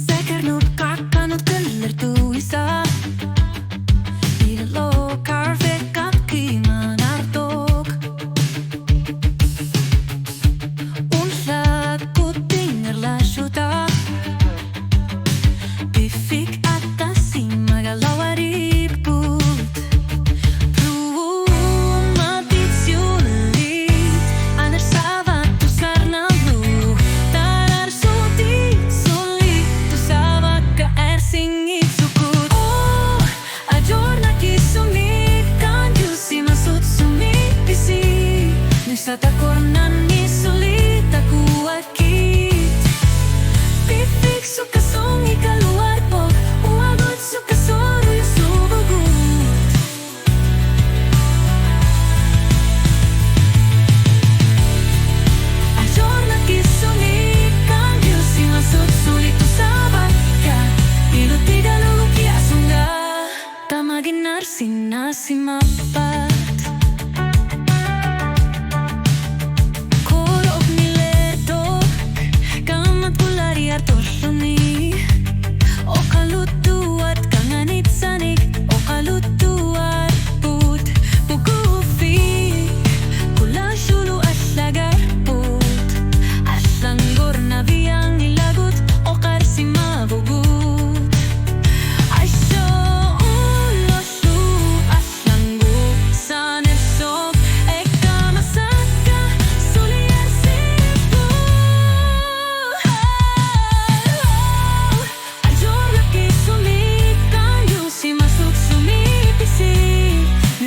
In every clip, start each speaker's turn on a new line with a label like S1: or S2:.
S1: Säker nog kakkanut kyllä tuisa. Ilo karve kakkiman artok. Unla kutinger lashuta. Pifik atasi magalawariiput. Sata cornan ni solita kuakit. Pipik suka song ikaluar po. Uagot suka soro yung subugut. Ayor na kisumik ang Diyos imasot sulito sa baka. Ilutiga luki asunga. Tamagin narsin na si mapat.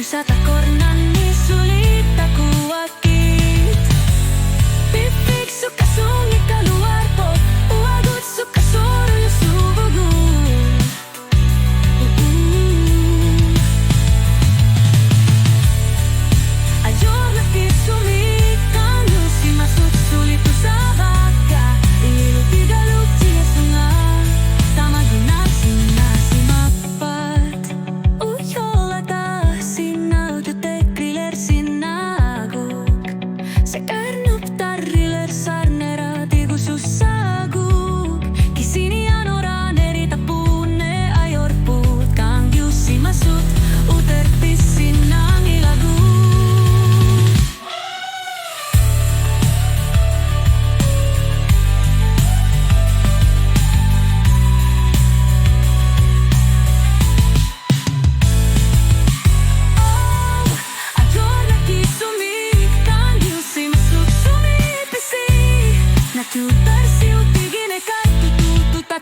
S1: Sata cornan ni solita kuakit. Pipik suka song ikaluar po. Uagot suka soro yung subugut. Ayor na kisumik ang Diyos imasot sulito sa baka. Ilutiga luki asunga. Tamagin narsin na si mapat.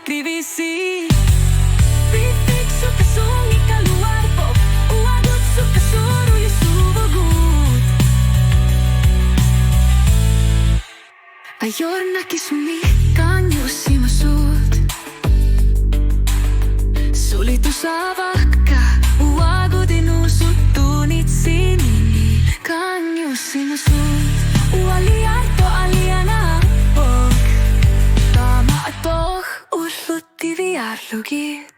S1: Krivisi. Pipik suka song ikaluar po. Uagot suka soro yung subugut. Ayor na kisumik ang Diyos imasot sulito sa baka. Uagot inusot tunit sinini kang Diyos imasot. Ualiar po aliana po. Tama at po. Tiviar lugit.